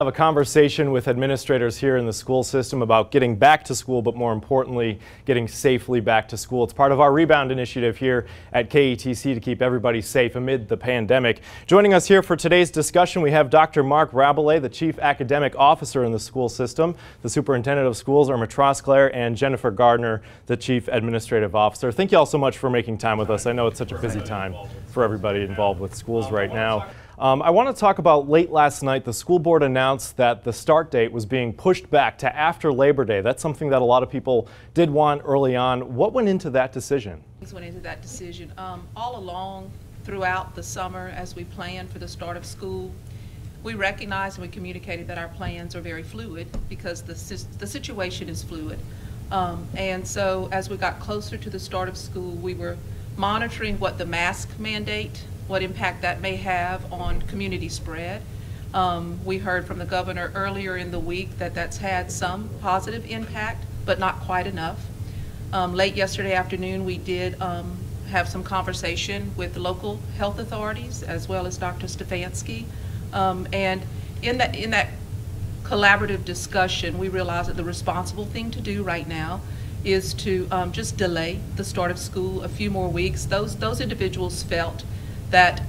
Have a conversation with administrators here in the school system about getting back to school, but more importantly, getting safely back to school. It's part of our Rebound initiative here at KETC to keep everybody safe amid the pandemic. Joining us here for today's discussion, we have Dr. Mark Rabelais, the Chief Academic Officer in the school system, the Superintendent of Schools, IRMA TROSCLAIR, and Jennifer Gardner, the Chief Administrative Officer. Thank you all so much for making time with us. I know it's such a busy time for everybody involved with schools right now. I want to talk about late last night, the school board announced that the start date was being pushed back to after Labor Day. That's something that a lot of people did want early on. What went into that decision? All along throughout the summer, as we planned for the start of school, we recognized and we communicated that our plans are very fluid because the situation is fluid. And so as we got closer to the start of school, we were monitoring what the mask mandate, what impact that may have on community spread. We heard from the governor earlier in the week that that's had some positive impact, but not quite enough. Late yesterday afternoon, we did have some conversation with the local health authorities as well as Dr. Stefanski. And in that collaborative discussion, we realized that the responsible thing to do right now is to just delay the start of school a few more weeks. Those individuals felt that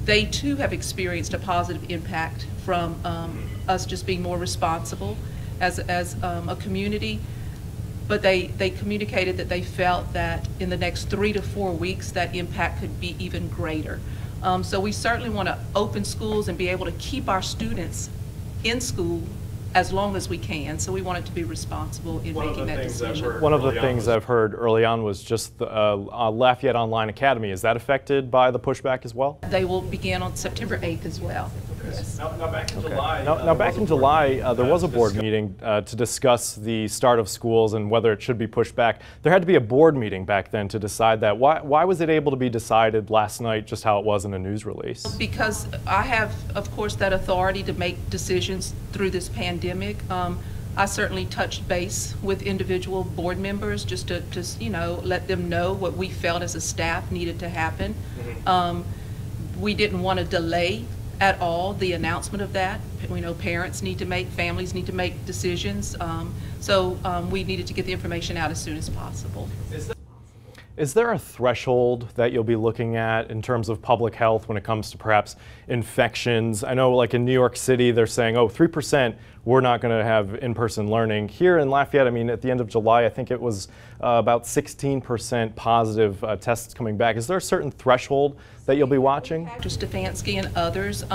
they too have experienced a positive impact from us just being more responsible as a community, but they communicated that they felt that in the next 3 to 4 weeks that impact could be even greater. So we certainly want to open schools and be able to keep our students in school as long as we can. So we want it to be responsible in making that decision. One of the things I've heard early on was just the Lafayette Online Academy. Is that affected by the pushback as well? They will begin on September 8th as well. Yes. Now back in July. Now back in July, there was a board meeting to discuss the start of schools and whether it should be pushed back. There had to be a board meeting back then to decide that. Why was it able to be decided last night, just how it was in a news release? Because I have, of course, that authority to make decisions through this pandemic. I certainly touched base with individual board members just to let them know what we felt as a staff needed to happen. We didn't want to delay at all the announcement of that. We know parents need to make, families need to make decisions. So we needed to get the information out as soon as possible. Is there a threshold that you'll be looking at in terms of public health when it comes to perhaps infections? I know like in New York City, they're saying, oh, 3%, we're not going to have in-person learning. Here in Lafayette, I mean, at the end of July, I think it was about 16% positive tests coming back. Is there a certain threshold that you'll be watching? Dr. Stefanski and others,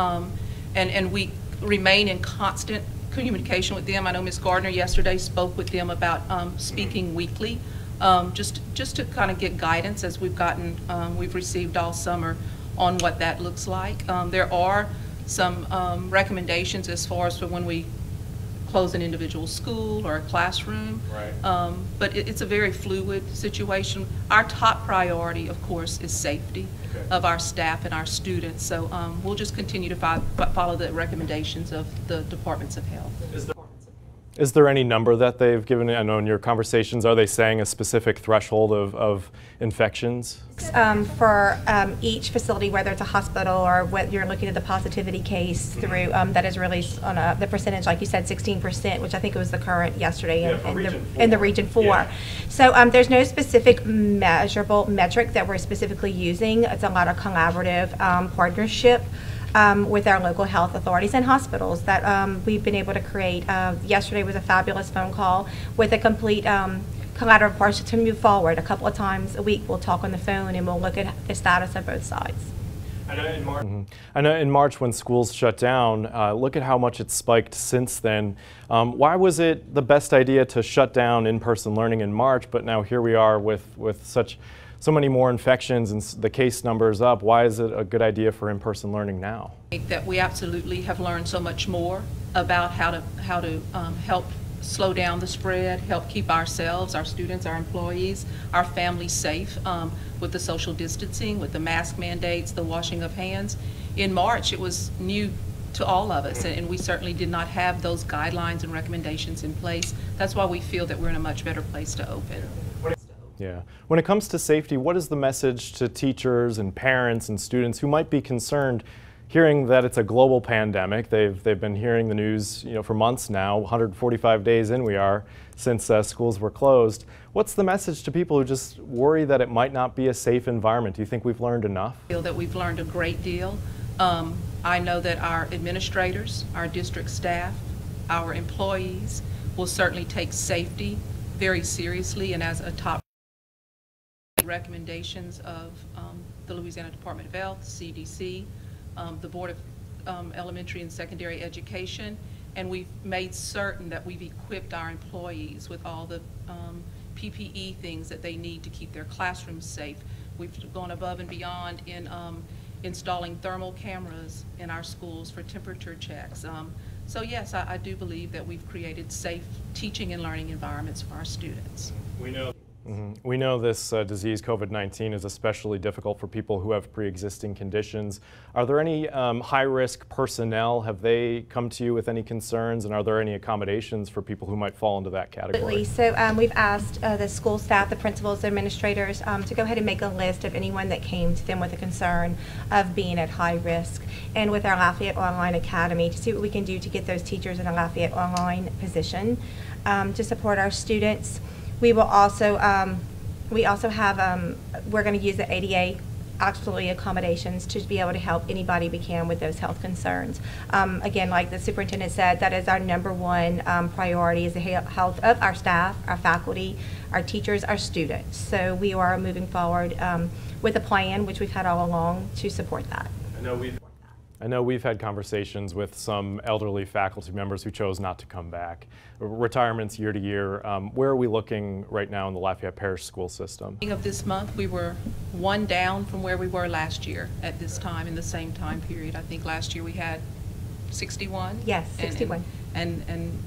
and we remain in constant communication with them. I know Ms. Gardner yesterday spoke with them about speaking weekly. Just to kind of get guidance as we've received all summer on what that looks like. There are some recommendations as far as for when we close an individual school or a classroom. Right. But it's a very fluid situation. Our top priority, of course, is safety of our staff and our students. So we'll just continue to follow the recommendations of the departments of health. Is there any number that they've given? I know in your conversations, are they saying a specific threshold of infections? For each facility, whether it's a hospital or whether you're looking at the positivity case through that is released on the percentage, like you said, 16%, which I think it was the current yesterday in the Region 4. Yeah. So there's no specific measurable metric that we're specifically using. It's a lot of collaborative partnership with our local health authorities and hospitals that we've been able to create. Yesterday was a fabulous phone call with a complete collaborative partnership to move forward. A couple of times a week we'll talk on the phone and we'll look at the status of both sides. I know in March when schools shut down, look at how much it's spiked since then. Why was it the best idea to shut down in-person learning in March, but now here we are with so many more infections and the case numbers up? Why is it a good idea for in-person learning now? That we absolutely have learned so much more about how to help slow down the spread, help keep ourselves, our students, our employees, our families safe with the social distancing, with the mask mandates, the washing of hands. In March, it was new to all of us, and we certainly did not have those guidelines and recommendations in place. That's why we feel that we're in a much better place to open. Yeah. When it comes to safety, what is the message to teachers and parents and students who might be concerned hearing that it's a global pandemic. They've been hearing the news, for months now. 145 days in we are since schools were closed. What's the message to people who just worry that it might not be a safe environment? Do you think we've learned enough? I feel that we've learned a great deal. I know that our administrators, our district staff, our employees will certainly take safety very seriously and as a top recommendations of the Louisiana Department of Health, CDC, the Board of Elementary and Secondary Education, and we've made certain that we've equipped our employees with all the PPE things that they need to keep their classrooms safe. We've gone above and beyond in installing thermal cameras in our schools for temperature checks. So yes, I do believe that we've created safe teaching and learning environments for our students. We know this disease, COVID-19, is especially difficult for people who have pre-existing conditions. Are there any high-risk personnel? Have they come to you with any concerns, and are there any accommodations for people who might fall into that category? So we've asked the school staff, the principals, the administrators, to go ahead and make a list of anyone that came to them with a concern of being at high risk, and with our Lafayette Online Academy to see what we can do to get those teachers in a Lafayette Online position to support our students. We will also, we're going to use the ADA absolutely accommodations to be able to help anybody we can with those health concerns. Again, like the superintendent said, that is our #1 priority is the health of our staff, our faculty, our teachers, our students. So we are moving forward with a plan, which we've had all along, to support that. I know we've had conversations with some elderly faculty members who chose not to come back. Retirements year to year. Where are we looking right now in the Lafayette Parish school system? Beginning of this month, we were 1 down from where we were last year at this time in the same time period. I think last year we had 61. Yes, 61. And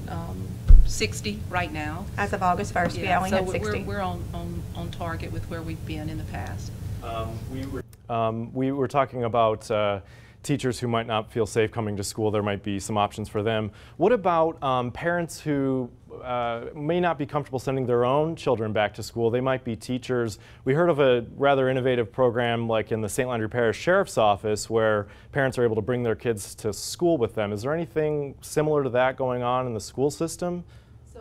60 right now. As of August 1st, we only had 60. We're on target with where we've been in the past. We were talking about teachers who might not feel safe coming to school. There might be some options for them. What about parents who may not be comfortable sending their own children back to school? They might be teachers. We heard of a rather innovative program like in the St. Landry Parish Sheriff's Office where parents are able to bring their kids to school with them. Is there anything similar to that going on in the school system?